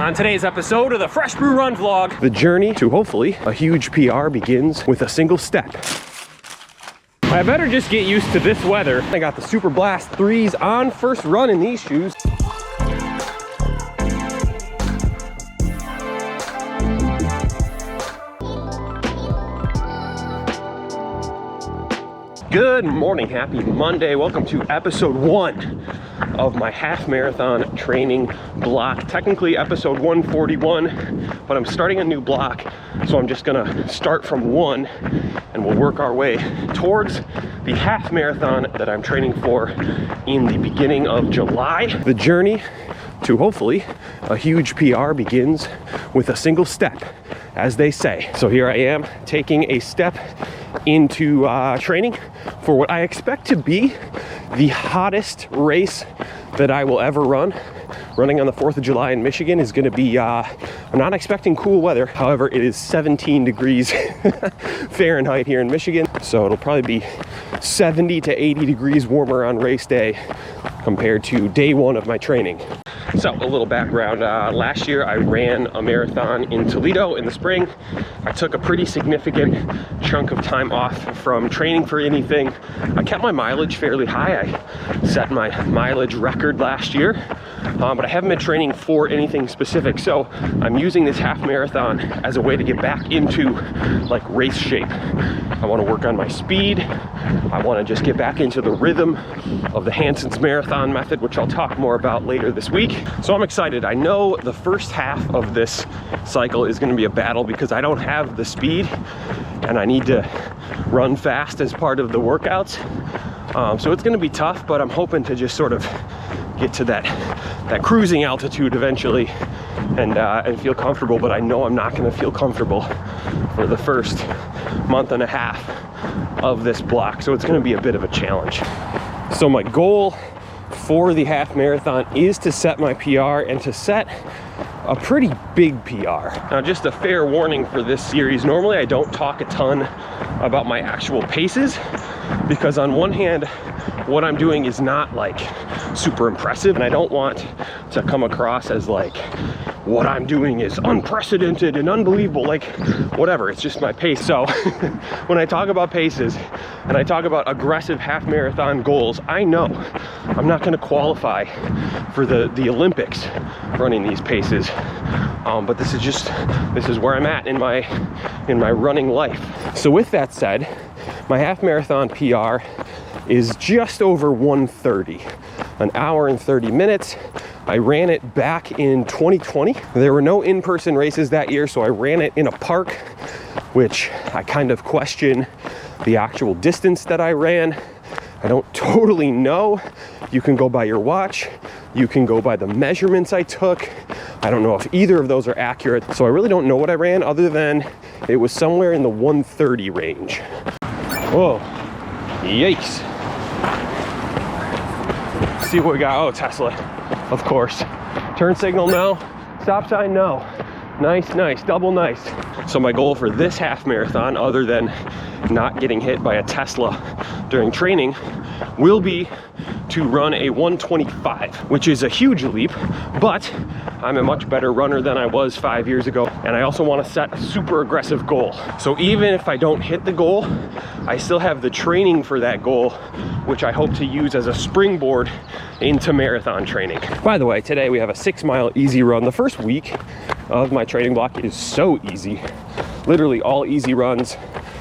On today's episode of the Fresh Brew Run vlog, the journey to hopefully a huge PR begins with a single step. I better just get used to this weather. I got the Super Blast 3s on first run in these shoes. Good morning, happy Monday. Welcome to episode 1 of my half marathon training block. Technically episode 141, but I'm starting a new block, so I'm just gonna start from 1 and we'll work our way towards the half marathon that I'm training for in the beginning of July. The journey to hopefully a huge PR begins with a single step, as they say. So here I am taking a step into training for what I expect to be the hottest race that I will ever run. Running on the 4th of July in Michigan is going to be, I'm not expecting cool weather. However, it is 17 degrees Fahrenheit here in Michigan. So it'll probably be 70 to 80 degrees warmer on race day compared to day 1 of my training. So a little background, last year I ran a marathon in Toledo in the spring. I took a pretty significant chunk of time off from training for anything. I kept my mileage fairly high. I set my mileage record last year, but I haven't been training for anything specific. So I'm using this half marathon as a way to get back into like race shape. I want to work on my speed. I want to just get back into the rhythm of the Hanson's marathon method, which I'll talk more about later this week. So I'm excited. I know the first half of this cycle is going to be a battle because I don't have the speed and I need to run fast as part of the workouts. So it's going to be tough, but I'm hoping to just sort of get to that cruising altitude eventually and feel comfortable. But I know I'm not going to feel comfortable for the first month and a half of this block. So it's going to be a bit of a challenge. So my goal for the half marathon is to set my PR and to set a pretty big PR. Now, just a fair warning for this series, normally I don't talk a ton about my actual paces because on one hand, what I'm doing is not like super impressive and I don't want to come across as like what I'm doing is unprecedented and unbelievable, like whatever, it's just my pace. So when I talk about paces and I talk about aggressive half marathon goals, I know I'm not going to qualify for the Olympics running these paces, but this is where I'm at in my running life. So with that said, my half marathon PR is just over 1:30, an hour and 30 minutes. I ran it back in 2020. There were no in-person races that year, so I ran it in a park, which I kind of question the actual distance that I ran. I don't totally know. You can go by your watch. You can go by the measurements I took. I don't know if either of those are accurate. So I really don't know what I ran other than it was somewhere in the 1:30 range. Whoa, yikes. See what we got. Oh, Tesla, of course. Turn signal, no. Stop sign, no. Nice, nice, double nice. So my goal for this half marathon, other than not getting hit by a Tesla during training, will be to run a 1:25, which is a huge leap, but I'm a much better runner than I was 5 years ago. And I also want to set a super aggressive goal. So even if I don't hit the goal, I still have the training for that goal, which I hope to use as a springboard into marathon training. By the way, today we have a 6-mile easy run. The first week of my training block is so easy. Literally all easy runs,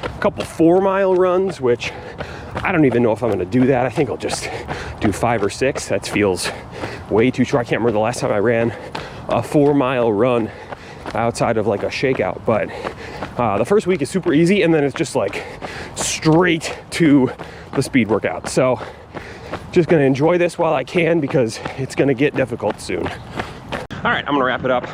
a couple 4-mile runs, which I don't even know if I'm going to do that. I think I'll just do 5 or 6. That feels way too short. I can't remember the last time I ran a 4-mile run outside of like a shakeout, but the first week is super easy and then it's just like straight to the speed workout. So just going to enjoy this while I can because it's going to get difficult soon. All right, I'm going to wrap it up.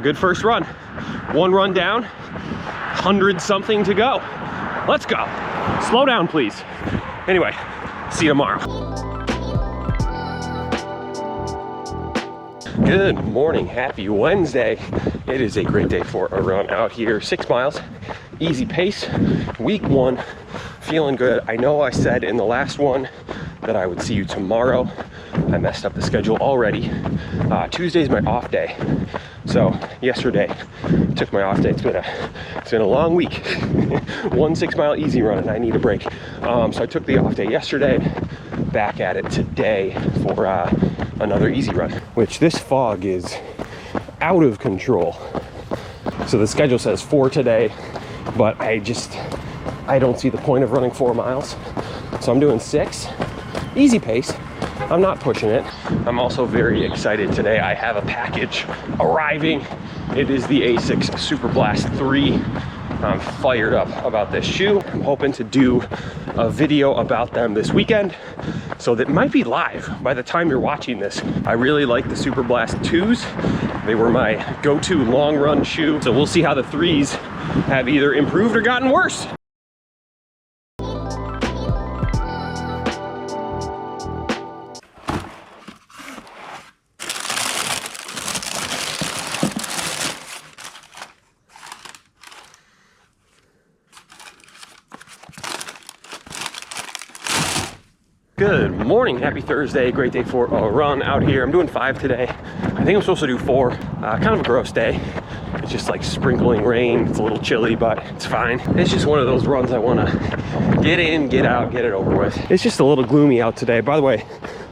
Good first run. 1 run down, 100 something to go. Let's go. Slow down, please. Anyway, see you tomorrow. Good morning, happy Wednesday. It is a great day for a run out here. 6 miles, easy pace. Week 1, feeling good. I know I said in the last one that I would see you tomorrow. I messed up the schedule already. Tuesday's my off day. So yesterday took my off day. It's been a long week. 1 6-mile easy run and I need a break. So I took the off day yesterday, back at it today for another easy run, which this fog is out of control. So the schedule says 4 today, but I don't see the point of running 4 miles. So I'm doing 6, easy pace. I'm not pushing it. I'm also very excited today. I have a package arriving. It is the ASICS Superblast 3. I'm fired up about this shoe. I'm hoping to do a video about them this weekend, so that might be live by the time you're watching this. I really like the Superblast 2s. They were my go-to long run shoe. So we'll see how the 3s have either improved or gotten worse. Good morning, happy Thursday, great day for a run out here. I'm doing 5 today. I think I'm supposed to do 4. Kind of a gross day. It's just like sprinkling rain. It's a little chilly, but it's fine. It's just one of those runs I want to get in, get out, get it over with. It's just a little gloomy out today. By the way,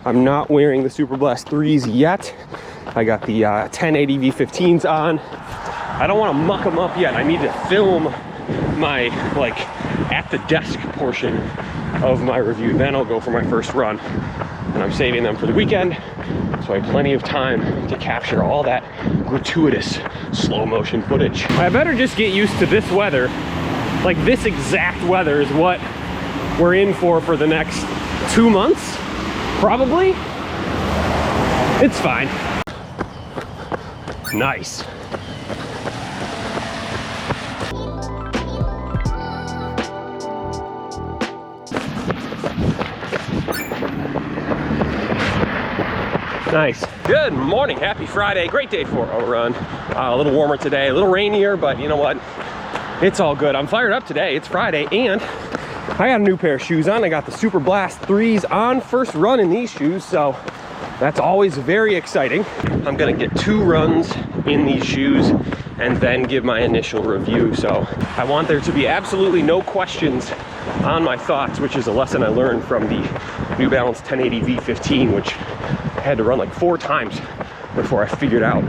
I'm not wearing the Superblast 3s yet. I got the 1080 V15s on. I don't want to muck them up yet. I need to film my at the desk portion of my review. Then I'll go for my first run, and I'm saving them for the weekend, so I have plenty of time to capture all that gratuitous slow motion footage. I better just get used to this weather. Like, this exact weather is what we're in for the next 2 months, probably. It's fine. Nice. Nice. Good morning, happy Friday. Great day for a run. A little warmer today, a little rainier, but you know what? It's all good. I'm fired up today. It's Friday, and I got a new pair of shoes on. I got the Superblast 3s on. First run in these shoes, so that's always very exciting. I'm gonna get 2 runs in these shoes and then give my initial review. So I want there to be absolutely no questions on my thoughts, which is a lesson I learned from the New Balance 1080 V15, which I had to run like 4 times before I figured out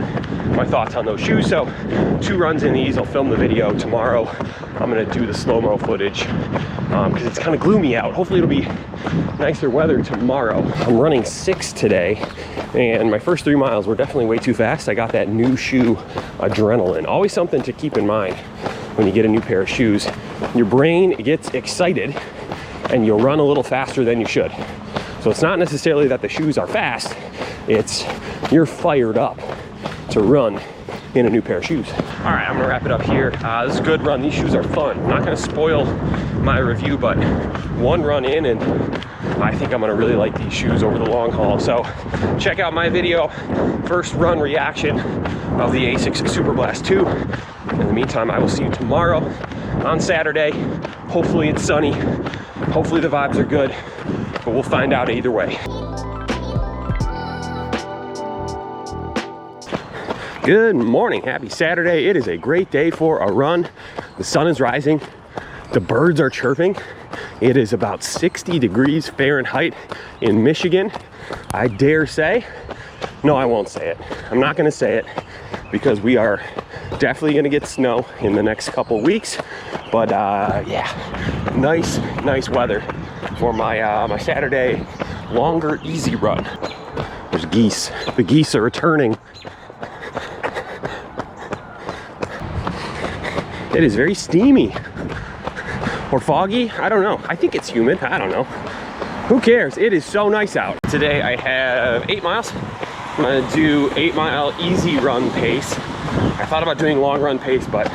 my thoughts on those shoes. So 2 runs in these. I'll film the video tomorrow. I'm gonna do the slow-mo footage because it's kind of gloomy out. Hopefully it'll be nicer weather tomorrow. I'm running 6 today, and my first 3 miles were definitely way too fast. I got that new shoe adrenaline. Always something to keep in mind when you get a new pair of shoes. Your brain gets excited and you'll run a little faster than you should. So it's not necessarily that the shoes are fast, it's you're fired up to run in a new pair of shoes. All right, I'm gonna wrap it up here. This is a good run. These shoes are fun. I'm not gonna spoil my review, but 1 run in and I think I'm gonna really like these shoes over the long haul. So check out my video, first run reaction of the ASICS Superblast 2. In the meantime, I will see you tomorrow on Saturday. Hopefully it's sunny. Hopefully the vibes are good, but we'll find out either way. Good morning, happy Saturday. It is a great day for a run. The sun is rising, the birds are chirping. It is about 60 degrees Fahrenheit in Michigan. I dare say, no, I won't say it. I'm not gonna say it because we are definitely gonna get snow in the next couple weeks. But yeah, nice weather for my my Saturday longer easy run. There's geese. The geese are returning. It is very steamy or foggy. I don't know. I think it's humid. I don't know. Who cares? It is so nice out. Today I have 8 miles. I'm gonna do 8-mile easy run pace. I thought about doing long run pace, but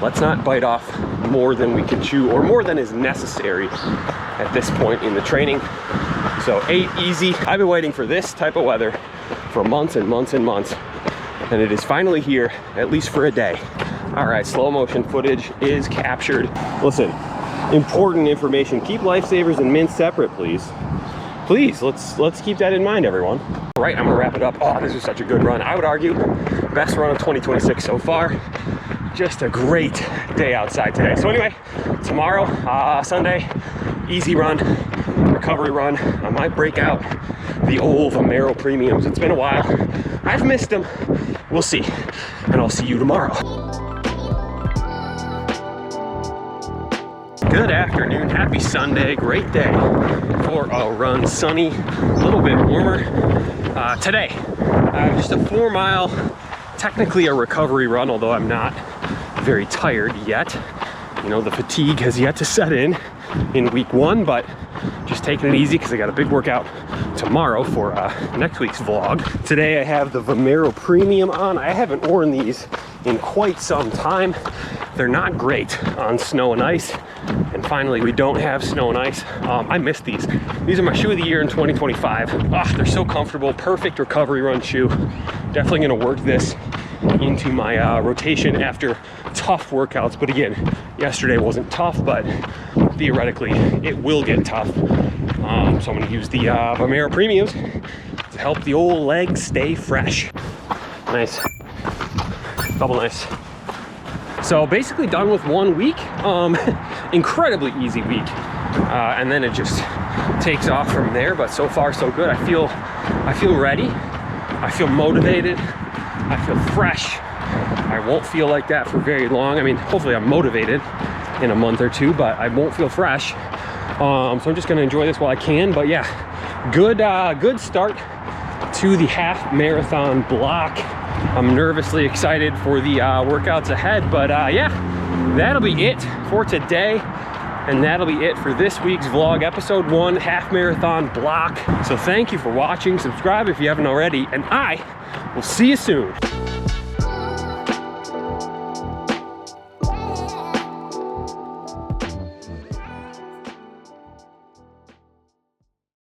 let's not bite off more than we can chew or more than is necessary at this point in the training. So 8 easy. I've been waiting for this type of weather for months and months and months, and it is finally here, at least for a day. All right, slow motion footage is captured. Listen, important information. Keep lifesavers and mints separate, please. please, let's keep that in mind, everyone. All right, I'm gonna wrap it up. Oh, this was such a good run. I would argue, best run of 2026 so far. Just a great day outside today. So anyway, tomorrow, Sunday, easy run, recovery run. I might break out the old Vomero Premiums. It's been a while. I've missed them. We'll see. And I'll see you tomorrow. Good afternoon, happy Sunday, great day for a run. Sunny, a little bit warmer. Today, just a 4 mile, technically a recovery run, although I'm not very tired yet. You know, the fatigue has yet to set in week 1, but just taking it easy because I got a big workout tomorrow for next week's vlog. Today I have the Vomero Premium on. I haven't worn these in quite some time. They're not great on snow and ice. And finally, we don't have snow and ice. I missed these. These are my shoe of the year in 2025. They're so comfortable, perfect recovery run shoe. Definitely gonna work this into my rotation after tough workouts. But again, yesterday wasn't tough, but theoretically it will get tough. So I'm gonna use the Vomero Premiums to help the old legs stay fresh. Nice, double nice. So basically done with 1 week, incredibly easy week. And then it just takes off from there, but so far so good. I feel ready, I feel motivated, I feel fresh. I won't feel like that for very long. I mean, hopefully I'm motivated in a month or two, but I won't feel fresh. So I'm just gonna enjoy this while I can. But yeah, good start to the half marathon block. I'm nervously excited for the workouts ahead, but yeah, that'll be it for today. And that'll be it for this week's vlog, episode 1, half marathon block. So thank you for watching. Subscribe if you haven't already, and I will see you soon.